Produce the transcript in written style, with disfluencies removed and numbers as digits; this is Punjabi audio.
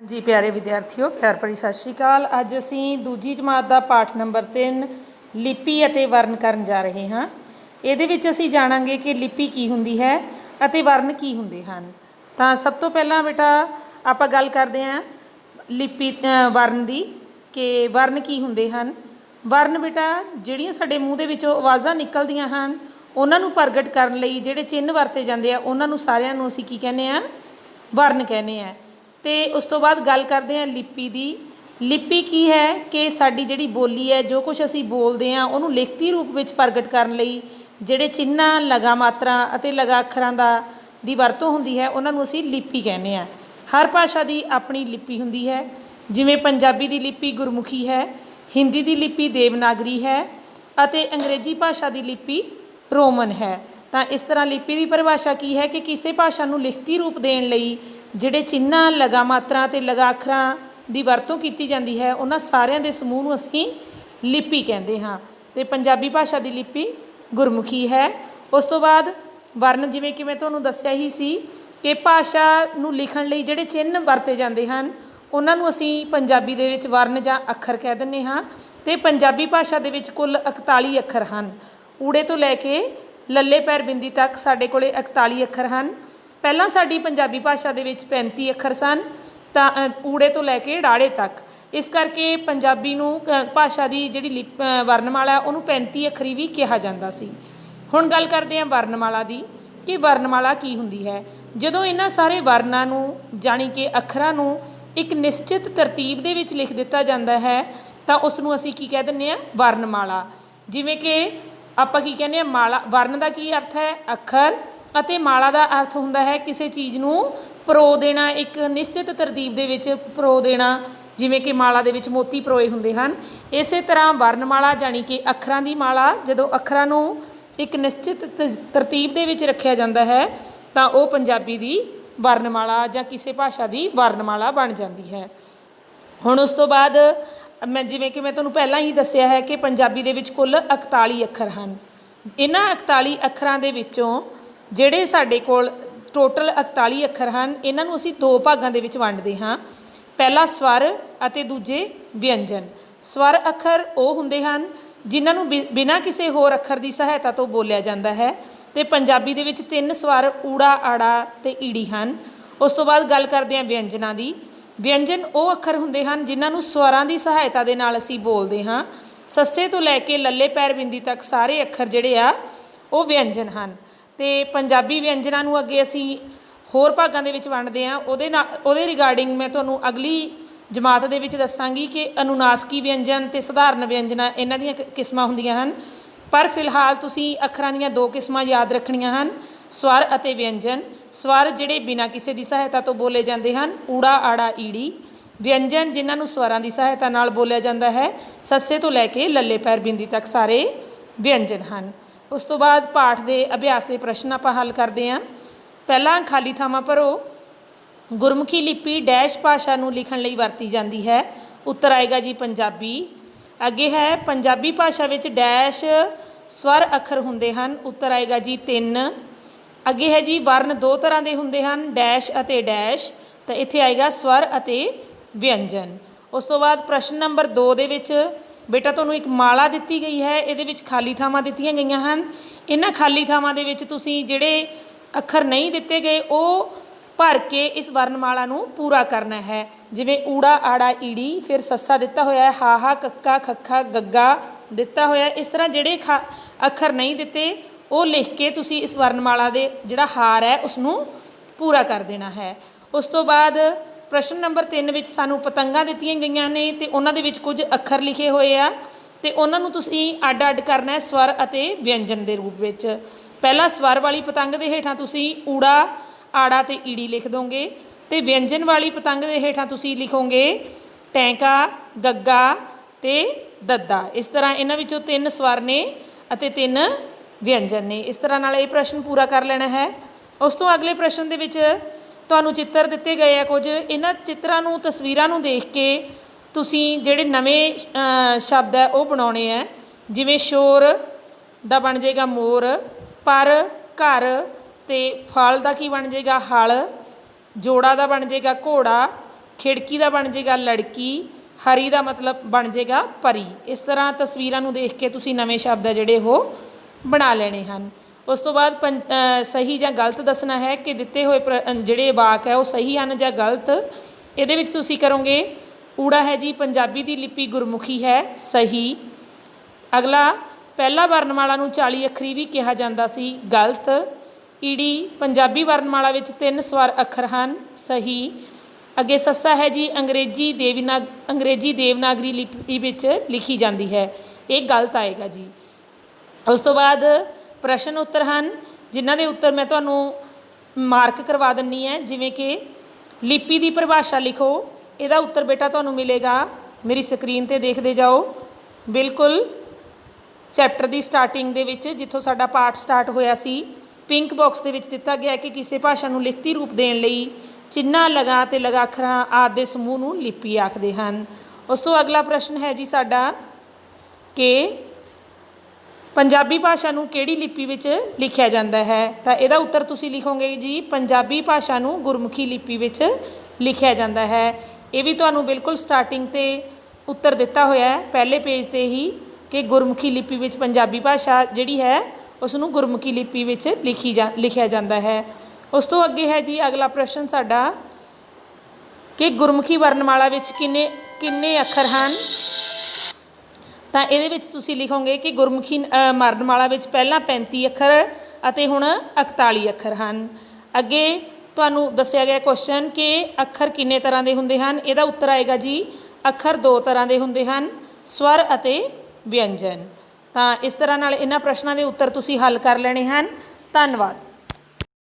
जी प्यारे विद्यार्थियों, प्यार भरी सत श्री अकाल। अज असी दूजी जमात का पाठ नंबर 3 लिपि ਅਤੇ वर्ण ਕਰਨ जा रहे हाँ। ਇਹਦੇ ਵਿੱਚ ਅਸੀਂ ਜਾਣਾਂਗੇ कि लिपि की ਹੁੰਦੀ है ਅਤੇ वर्ण ਕੀ ਹੁੰਦੇ ਹਨ। ਤਾਂ ਸਭ ਤੋਂ ਪਹਿਲਾਂ ਬੇਟਾ ਆਪਾਂ ਗੱਲ ਕਰਦੇ ਹਾਂ ਲਿਪि वर्ण ਦੀ ਕਿ वर्ण ਕੀ ਹੁੰਦੇ ਹਨ। वर्ण ਬੇਟਾ ਜਿਹੜੀਆਂ ਸਾਡੇ ਮੂੰਹ ਦੇ ਵਿੱਚੋਂ ਆਵਾਜ਼ਾਂ ਨਿਕਲਦੀਆਂ ਹਨ ਉਹਨਾਂ ਨੂੰ ਪ੍ਰਗਟ ਕਰਨ ਲਈ ਜਿਹੜੇ ਚਿੰਨ੍ਹ ਵਰਤੇ ਜਾਂਦੇ ਆ ਉਹਨਾਂ ਨੂੰ ਸਾਰਿਆਂ ਨੂੰ ਅਸੀਂ ਕੀ ਕਹਿੰਦੇ ਆ, वर्ण ਕਹਿੰਦੇ ਆ। तो उस तो बाद गल करते हैं लिपि की। लिपि की है कि साड़ी जिहड़ी बोली है जो कुछ असी बोलते हैं उन्होंने लिखती रूप में प्रगट करने लई जिहड़े चिन्ह लगा मात्रा अते लगा अखरां दी वरतों हुंदी है उन्होंने असी लिपि कहने हैं। हर भाषा की अपनी लिपि हुंदी है। जिवें पंजाबी की लिपि गुरमुखी है, हिंदी की लिपि देवनागरी है अते अंग्रेजी भाषा की लिपि रोमन है। तो इस तरह लिपि की परिभाषा की है कि किसी भाषा नूं लिखती रूप देण लई ਜਿਹੜੇ ਚਿੰਨ੍ਹਾਂ ਲਗਾ ਮਾਤਰਾ ਅਤੇ ਲਗਾ ਅੱਖਰਾਂ ਦੀ ਵਰਤੋਂ ਕੀਤੀ ਜਾਂਦੀ ਹੈ ਉਹਨਾਂ ਸਾਰਿਆਂ ਦੇ ਸਮੂਹ ਨੂੰ ਅਸੀਂ ਲਿਪੀ ਕਹਿੰਦੇ ਹਾਂ। ਅਤੇ ਪੰਜਾਬੀ ਭਾਸ਼ਾ ਦੀ ਲਿਪੀ ਗੁਰਮੁਖੀ ਹੈ। ਉਸ ਤੋਂ ਬਾਅਦ ਵਰਨ, ਜਿਵੇਂ ਕਿ ਮੈਂ ਤੁਹਾਨੂੰ ਦੱਸਿਆ ਹੀ ਸੀ ਕਿ ਭਾਸ਼ਾ ਨੂੰ ਲਿਖਣ ਲਈ ਜਿਹੜੇ ਚਿੰਨ੍ਹ ਵਰਤੇ ਜਾਂਦੇ ਹਨ ਉਹਨਾਂ ਨੂੰ ਅਸੀਂ ਪੰਜਾਬੀ ਦੇ ਵਿੱਚ ਵਰਨ ਜਾਂ ਅੱਖਰ ਕਹਿ ਦਿੰਦੇ ਹਾਂ। ਅਤੇ ਪੰਜਾਬੀ ਭਾਸ਼ਾ ਦੇ ਵਿੱਚ ਕੁੱਲ 41 ਅੱਖਰ ਹਨ। ਊੜੇ ਤੋਂ ਲੈ ਕੇ ਲੱਲੇ ਪੈਰ ਬਿੰਦੀ ਤੱਕ ਸਾਡੇ ਕੋਲ 41 ਅੱਖਰ ਹਨ। ਪਹਿਲਾਂ ਸਾਡੀ ਪੰਜਾਬੀ ਭਾਸ਼ਾ ਦੇ ਵਿੱਚ 35 ਅੱਖਰ ਸਨ ਤਾਂ ਊੜੇ ਤੋਂ ਲੈ ਕੇ ੜਾੜੇ ਤੱਕ। ਇਸ ਕਰਕੇ ਪੰਜਾਬੀ ਨੂੰ ਭਾਸ਼ਾ ਦੀ ਜਿਹੜੀ ਵਰਨਮਾਲਾ ਉਹਨੂੰ 35 ਅੱਖਰੀ ਵੀ ਕਿਹਾ ਜਾਂਦਾ ਸੀ। ਹੁਣ ਗੱਲ ਕਰਦੇ ਹਾਂ ਵਰਨਮਾਲਾ ਦੀ ਕਿ ਵਰਨਮਾਲਾ ਕੀ ਹੁੰਦੀ ਹੈ। ਜਦੋਂ ਇਹਨਾਂ ਸਾਰੇ ਵਰਨਾਂ ਨੂੰ ਜਾਣੀ ਕਿ ਅੱਖਰਾਂ ਨੂੰ ਇੱਕ ਨਿਸ਼ਚਿਤ ਤਰਤੀਬ ਦੇ ਵਿੱਚ ਲਿਖ ਦਿੱਤਾ ਜਾਂਦਾ ਹੈ ਤਾਂ ਉਸ ਨੂੰ ਅਸੀਂ ਕੀ ਕਹਿ ਦਿੰਦੇ ਹਾਂ, ਵਰਨਮਾਲਾ। ਜਿਵੇਂ ਕਿ ਆਪਾਂ ਕੀ ਕਹਿੰਦੇ ਹਾਂ, ਮਾਲਾ। ਵਰਨ ਦਾ ਕੀ ਅਰਥ ਹੈ, ਅੱਖਰ, ਅਤੇ ਮਾਲਾ ਦਾ ਅਰਥ ਹੁੰਦਾ ਹੈ ਕਿਸੇ ਚੀਜ਼ ਨੂੰ ਪਰੋ ਦੇਣਾ, ਇੱਕ ਨਿਸ਼ਚਿਤ ਤਰਤੀਬ ਦੇ ਵਿੱਚ ਪਰੋ ਦੇਣਾ। ਜਿਵੇਂ ਕਿ ਮਾਲਾ ਦੇ ਵਿੱਚ ਮੋਤੀ ਪਰੋਏ ਹੁੰਦੇ ਹਨ, ਇਸੇ ਤਰ੍ਹਾਂ ਵਰਨਮਾਲਾ ਜਾਣੀ ਕਿ ਅੱਖਰਾਂ ਦੀ ਮਾਲਾ ਜਦੋਂ ਅੱਖਰਾਂ ਨੂੰ ਇੱਕ ਨਿਸ਼ਚਿਤ ਤਰਤੀਬ ਦੇ ਵਿੱਚ ਰੱਖਿਆ ਜਾਂਦਾ ਹੈ ਤਾਂ ਉਹ ਪੰਜਾਬੀ ਦੀ ਵਰਨਮਾਲਾ ਜਾਂ ਕਿਸੇ ਭਾਸ਼ਾ ਦੀ ਵਰਨਮਾਲਾ ਬਣ ਜਾਂਦੀ ਹੈ। ਹੁਣ ਉਸ ਤੋਂ ਬਾਅਦ ਜਿਵੇਂ ਕਿ ਮੈਂ ਤੁਹਾਨੂੰ ਪਹਿਲਾਂ ਹੀ ਦੱਸਿਆ ਹੈ ਕਿ ਪੰਜਾਬੀ ਦੇ ਵਿੱਚ ਕੁੱਲ 41 ਅੱਖਰ ਹਨ। ਇਹਨਾਂ 41 ਅੱਖਰਾਂ ਦੇ ਵਿੱਚੋਂ ਜਿਹੜੇ ਸਾਡੇ ਕੋਲ ਟੋਟਲ 41 ਅੱਖਰ ਹਨ ਇਹਨਾਂ ਨੂੰ ਅਸੀਂ ਦੋ ਭਾਗਾਂ ਦੇ ਵਿੱਚ ਵੰਡਦੇ ਹਾਂ। ਪਹਿਲਾ ਸਵਰ ਅਤੇ ਦੂਜੇ ਵਿਅੰਜਨ। ਸਵਰ ਅੱਖਰ ਉਹ ਹੁੰਦੇ ਹਨ ਜਿਨ੍ਹਾਂ ਨੂੰ ਬਿਨਾਂ ਕਿਸੇ ਹੋਰ ਅੱਖਰ ਦੀ ਸਹਾਇਤਾ ਤੋਂ ਬੋਲਿਆ ਜਾਂਦਾ ਹੈ। ਅਤੇ ਪੰਜਾਬੀ ਦੇ ਵਿੱਚ 3 ਸਵਰ ਊੜਾ, ਆੜਾ ਅਤੇ ਈੜੀ ਹਨ। ਉਸ ਤੋਂ ਬਾਅਦ ਗੱਲ ਕਰਦੇ ਹਾਂ ਵਿਅੰਜਨਾਂ ਦੀ। ਵਿਅੰਜਨ ਉਹ ਅੱਖਰ ਹੁੰਦੇ ਹਨ ਜਿਨ੍ਹਾਂ ਨੂੰ ਸਵਰਾਂ ਦੀ ਸਹਾਇਤਾ ਦੇ ਨਾਲ ਅਸੀਂ ਬੋਲਦੇ ਹਾਂ। ਸੱਸੇ ਤੋਂ ਲੈ ਕੇ ਲੱਲੇ ਪੈਰ ਬਿੰਦੀ ਤੱਕ ਸਾਰੇ ਅੱਖਰ ਜਿਹੜੇ ਆ ਉਹ ਵਿਅੰਜਨ ਹਨ। ਅਤੇ ਪੰਜਾਬੀ ਵਿਅੰਜਨਾਂ ਨੂੰ ਅੱਗੇ ਅਸੀਂ ਹੋਰ ਭਾਗਾਂ ਦੇ ਵਿੱਚ ਵੰਡਦੇ ਹਾਂ। ਉਹਦੇ ਰਿਗਾਰਡਿੰਗ ਮੈਂ ਤੁਹਾਨੂੰ ਅਗਲੀ ਜਮਾਤ ਦੇ ਵਿੱਚ ਦੱਸਾਂਗੀ ਕਿ ਅਨੁਨਾਸਕੀ ਵਿਅੰਜਨ ਅਤੇ ਸਧਾਰਨ ਵਿਅੰਜਨਾਂ ਇਹਨਾਂ ਦੀਆਂ ਕਿਸਮਾਂ ਹੁੰਦੀਆਂ ਹਨ। ਪਰ ਫਿਲਹਾਲ ਤੁਸੀਂ ਅੱਖਰਾਂ ਦੀਆਂ ਦੋ ਕਿਸਮਾਂ ਯਾਦ ਰੱਖਣੀਆਂ ਹਨ, ਸਵਰ ਅਤੇ ਵਿਅੰਜਨ। ਸਵਰ ਜਿਹੜੇ ਬਿਨਾਂ ਕਿਸੇ ਦੀ ਸਹਾਇਤਾ ਤੋਂ ਬੋਲੇ ਜਾਂਦੇ ਹਨ, ਊੜਾ, ਆੜਾ, ਈੜੀ। ਵਿਅੰਜਨ ਜਿਨ੍ਹਾਂ ਨੂੰ ਸਵਰਾਂ ਦੀ ਸਹਾਇਤਾ ਨਾਲ ਬੋਲਿਆ ਜਾਂਦਾ ਹੈ, ਸੱਸੇ ਤੋਂ ਲੈ ਕੇ ਲੱਲੇ ਪੈਰ ਬਿੰਦੀ ਤੱਕ ਸਾਰੇ ਵਿਅੰਜਨ ਹਨ। ਉਸ ਤੋਂ ਬਾਅਦ ਪਾਠ ਦੇ ਅਭਿਆਸ ਦੇ ਪ੍ਰਸ਼ਨ ਆਪਾਂ ਹੱਲ ਕਰਦੇ ਹਾਂ। ਪਹਿਲਾਂ ਖਾਲੀ ਥਾਵਾਂ ਭਰੋ। ਗੁਰਮੁਖੀ ਲਿਪੀ ਡੈਸ਼ ਭਾਸ਼ਾ ਨੂੰ ਲਿਖਣ ਲਈ ਵਰਤੀ ਜਾਂਦੀ ਹੈ। ਉੱਤਰ ਆਏਗਾ ਜੀ ਪੰਜਾਬੀ। ਅੱਗੇ ਹੈ ਪੰਜਾਬੀ ਭਾਸ਼ਾ ਵਿੱਚ ਡੈਸ਼ ਸਵਰ ਅੱਖਰ ਹੁੰਦੇ ਹਨ। ਉੱਤਰ ਆਏਗਾ ਜੀ 3। ਅੱਗੇ ਹੈ ਜੀ ਵਰਨ ਦੋ ਤਰ੍ਹਾਂ ਦੇ ਹੁੰਦੇ ਹਨ, ਡੈਸ਼ ਅਤੇ ਡੈਸ਼। ਤਾਂ ਇੱਥੇ ਆਏਗਾ ਸਵਰ ਅਤੇ ਵਿਅੰਜਨ। ਉਸ ਤੋਂ ਬਾਅਦ ਪ੍ਰਸ਼ਨ ਨੰਬਰ 2 ਦੇ ਵਿੱਚ ਬੇਟਾ ਤੁਹਾਨੂੰ ਇੱਕ ਮਾਲਾ ਦਿੱਤੀ ਗਈ ਹੈ। ਇਹਦੇ ਵਿੱਚ ਖਾਲੀ ਥਾਵਾਂ ਦਿੱਤੀਆਂ ਗਈਆਂ ਹਨ। ਇਹਨਾਂ ਖਾਲੀ ਥਾਵਾਂ ਦੇ ਵਿੱਚ ਤੁਸੀਂ ਜਿਹੜੇ ਅੱਖਰ ਨਹੀਂ ਦਿੱਤੇ ਗਏ ਉਹ ਭਰ ਕੇ ਇਸ ਵਰਨਮਾਲਾ ਨੂੰ ਪੂਰਾ ਕਰਨਾ ਹੈ। ਜਿਵੇਂ ਊੜਾ, ਆੜਾ, ਈੜੀ, ਫਿਰ ਸੱਸਾ ਦਿੱਤਾ ਹੋਇਆ ਹੈ, ਹਾਹਾ, ਕੱਕਾ, ਖੱਖਾ, ਗੱਗਾ ਦਿੱਤਾ ਹੋਇਆ। ਇਸ ਤਰ੍ਹਾਂ ਜਿਹੜੇ ਅੱਖਰ ਨਹੀਂ ਦਿੱਤੇ ਉਹ ਲਿਖ ਕੇ ਤੁਸੀਂ ਇਸ ਵਰਨਮਾਲਾ ਦੇ ਜਿਹੜਾ ਹਾਰ ਹੈ ਉਸਨੂੰ ਪੂਰਾ ਕਰ ਦੇਣਾ ਹੈ। ਉਸ ਤੋਂ ਬਾਅਦ ਪ੍ਰਸ਼ਨ ਨੰਬਰ 3 ਵਿੱਚ ਸਾਨੂੰ ਪਤੰਗਾਂ ਦਿੱਤੀਆਂ ਗਈਆਂ ਨੇ ਅਤੇ ਉਹਨਾਂ ਦੇ ਵਿੱਚ ਕੁਝ ਅੱਖਰ ਲਿਖੇ ਹੋਏ ਆ ਅਤੇ ਉਹਨਾਂ ਨੂੰ ਤੁਸੀਂ ਅੱਡ ਅੱਡ ਕਰਨਾ ਹੈ ਸਵਰ ਅਤੇ ਵਿਅੰਜਨ ਦੇ ਰੂਪ ਵਿੱਚ। ਪਹਿਲਾਂ ਸਵਰ ਵਾਲੀ ਪਤੰਗ ਦੇ ਹੇਠਾਂ ਤੁਸੀਂ ਊੜਾ, ਆੜਾ ਅਤੇ ਈੜੀ ਲਿਖ ਦੋਗੇ ਅਤੇ ਵਿਅੰਜਨ ਵਾਲੀ ਪਤੰਗ ਦੇ ਹੇਠਾਂ ਤੁਸੀਂ ਲਿਖੋਗੇ ਟੈਂਕਾ, ਗੱਗਾ ਅਤੇ ਦੱਦਾ। ਇਸ ਤਰ੍ਹਾਂ ਇਹਨਾਂ ਵਿੱਚੋਂ 3 ਸਵਰ ਨੇ ਅਤੇ 3 ਵਿਅੰਜਨ ਨੇ। ਇਸ ਤਰ੍ਹਾਂ ਨਾਲ ਇਹ ਪ੍ਰਸ਼ਨ ਪੂਰਾ ਕਰ ਲੈਣਾ ਹੈ। ਉਸ ਤੋਂ ਅਗਲੇ ਪ੍ਰਸ਼ਨ ਦੇ ਵਿੱਚ ਤੁਹਾਨੂੰ ਚਿੱਤਰ ਦਿੱਤੇ ਗਏ ਆ ਕੁਝ। ਇਹਨਾਂ ਚਿੱਤਰਾਂ ਨੂੰ, ਤਸਵੀਰਾਂ ਨੂੰ ਦੇਖ ਕੇ ਤੁਸੀਂ ਜਿਹੜੇ ਨਵੇਂ ਸ਼ਬਦ ਹੈ ਉਹ ਬਣਾਉਣੇ ਹੈ। ਜਿਵੇਂ ਸ਼ੋਰ ਦਾ ਬਣ ਜਾਏਗਾ ਮੋਰ, ਪਰ, ਘਰ ਅਤੇ ਫਲ ਦਾ ਕੀ ਬਣ ਜਾਏਗਾ ਹਲ, ਜੋੜਾ ਦਾ ਬਣ ਜਾਏਗਾ ਘੋੜਾ, ਖਿੜਕੀ ਦਾ ਬਣ ਜਾਏਗਾ ਲੜਕੀ, ਹਰੀ ਦਾ ਮਤਲਬ ਬਣ ਜਾਏਗਾ ਪਰੀ। ਇਸ ਤਰ੍ਹਾਂ ਤਸਵੀਰਾਂ ਨੂੰ ਦੇਖ ਕੇ ਤੁਸੀਂ ਨਵੇਂ ਸ਼ਬਦ ਆ ਜਿਹੜੇ ਉਹ ਬਣਾ ਲੈਣੇ ਹਨ। ਉਸ ਤੋਂ ਬਾਅਦ ਸਹੀ ਜਾਂ ਗਲਤ ਦੱਸਣਾ ਹੈ ਕਿ ਦਿੱਤੇ ਹੋਏ ਜਿਹੜੇ ਵਾਕ ਹੈ ਉਹ ਸਹੀ ਹਨ ਜਾਂ ਗਲਤ। ਇਹਦੇ ਵਿੱਚ ਤੁਸੀਂ ਕਰੋਗੇ ਊੜਾ ਹੈ ਜੀ ਪੰਜਾਬੀ ਦੀ ਲਿਪੀ ਗੁਰਮੁਖੀ ਹੈ, ਸਹੀ। ਅਗਲਾ ਪਹਿਲਾ ਵਰਨਮਾਲਾ ਨੂੰ 40 ਅੱਖਰੀ ਵੀ ਕਿਹਾ ਜਾਂਦਾ ਸੀ, ਗਲਤ। ਈੜੀ ਪੰਜਾਬੀ ਵਰਨਮਾਲਾ ਵਿੱਚ 3 ਸਵਰ ਅੱਖਰ ਹਨ, ਸਹੀ। ਅੱਗੇ ਸੱਸਾ ਹੈ ਜੀ ਅੰਗਰੇਜ਼ੀ ਦੇਵਨਾਗਰੀ ਲਿਪੀ ਵਿੱਚ ਲਿਖੀ ਜਾਂਦੀ ਹੈ, ਇਹ ਗਲਤ ਆਏਗਾ ਜੀ। ਉਸ ਤੋਂ ਬਾਅਦ ਪ੍ਰਸ਼ਨ ਉੱਤਰ ਹਨ ਜਿਨ੍ਹਾਂ ਦੇ ਉੱਤਰ ਮੈਂ ਤੁਹਾਨੂੰ ਮਾਰਕ ਕਰਵਾ ਦਿੰਦੀ ਹੈ। ਜਿਵੇਂ ਕਿ ਲਿਪੀ ਦੀ ਪਰਿਭਾਸ਼ਾ ਲਿਖੋ, ਇਹਦਾ ਉੱਤਰ ਬੇਟਾ ਤੁਹਾਨੂੰ ਮਿਲੇਗਾ, ਮੇਰੀ ਸਕਰੀਨ 'ਤੇ ਦੇਖਦੇ ਜਾਓ। ਬਿਲਕੁਲ ਚੈਪਟਰ ਦੀ ਸਟਾਰਟਿੰਗ ਦੇ ਵਿੱਚ ਜਿੱਥੋਂ ਸਾਡਾ ਪਾਠ ਸਟਾਰਟ ਹੋਇਆ ਸੀ, ਪਿੰਕ ਬਾਕਸ ਦੇ ਵਿੱਚ ਦਿੱਤਾ ਗਿਆ ਕਿ ਕਿਸੇ ਭਾਸ਼ਾ ਨੂੰ ਲਿਖਤੀ ਰੂਪ ਦੇਣ ਲਈ ਚਿੰਨ੍ਹਾਂ, ਲਗਾ ਅਤੇ ਲਗਾਖਰਾਂ ਆਦਿ ਦੇ ਸਮੂਹ ਨੂੰ ਲਿਪੀ ਆਖਦੇ ਹਨ। ਉਸ ਤੋਂ ਅਗਲਾ ਪ੍ਰਸ਼ਨ ਹੈ ਜੀ ਸਾਡਾ ਕਿ ਪੰਜਾਬੀ ਭਾਸ਼ਾ ਨੂੰ ਕਿਹੜੀ ਲਿਪੀ ਵਿੱਚ ਲਿਖਿਆ ਜਾਂਦਾ ਹੈ? ਤਾਂ ਇਹਦਾ ਉੱਤਰ ਤੁਸੀਂ ਲਿਖੋਗੇ ਜੀ ਪੰਜਾਬੀ ਭਾਸ਼ਾ ਨੂੰ ਗੁਰਮੁਖੀ ਲਿਪੀ ਵਿੱਚ ਲਿਖਿਆ ਜਾਂਦਾ ਹੈ। ਇਹ ਵੀ ਤੁਹਾਨੂੰ ਬਿਲਕੁਲ ਸਟਾਰਟਿੰਗ 'ਤੇ ਉੱਤਰ ਦਿੱਤਾ ਹੋਇਆ ਹੈ ਪਹਿਲੇ ਪੇਜ 'ਤੇ ਹੀ ਕਿ ਗੁਰਮੁਖੀ ਲਿਪੀ ਵਿੱਚ ਪੰਜਾਬੀ ਭਾਸ਼ਾ ਜਿਹੜੀ ਹੈ ਉਸ ਨੂੰ ਗੁਰਮੁਖੀ ਲਿਪੀ ਵਿੱਚ ਲਿਖਿਆ ਜਾਂਦਾ ਹੈ। ਉਸ ਤੋਂ ਅੱਗੇ ਹੈ ਜੀ ਅਗਲਾ ਪ੍ਰਸ਼ਨ ਸਾਡਾ ਕਿ ਗੁਰਮੁਖੀ ਵਰਨਮਾਲਾ ਵਿੱਚ ਕਿੰਨੇ ਅੱਖਰ ਹਨ? ਤਾਂ ਇਹਦੇ ਵਿੱਚ ਤੁਸੀਂ ਲਿਖੋਗੇ ਕਿ ਗੁਰਮੁਖੀ ਵਰਨਮਾਲਾ ਵਿੱਚ ਪਹਿਲਾਂ 35 ਅੱਖਰ ਅਤੇ ਹੁਣ 41 ਅੱਖਰ ਹਨ। ਅੱਗੇ ਤੁਹਾਨੂੰ ਦੱਸਿਆ ਗਿਆ ਕੁਐਸਚਨ ਕਿ ਅੱਖਰ ਕਿੰਨੇ ਤਰ੍ਹਾਂ ਦੇ ਹੁੰਦੇ ਹਨ? ਇਹਦਾ ਉੱਤਰ ਆਏਗਾ ਜੀ ਅੱਖਰ 2 ਤਰ੍ਹਾਂ ਦੇ ਹੁੰਦੇ ਹਨ, ਸਵਰ ਅਤੇ ਵਿਅੰਜਨ। ਤਾਂ ਇਸ ਤਰ੍ਹਾਂ ਨਾਲ ਇਹਨਾਂ ਪ੍ਰਸ਼ਨਾਂ ਦੇ ਉੱਤਰ ਤੁਸੀਂ ਹੱਲ ਕਰ ਲੈਣੇ ਹਨ। ਧੰਨਵਾਦ।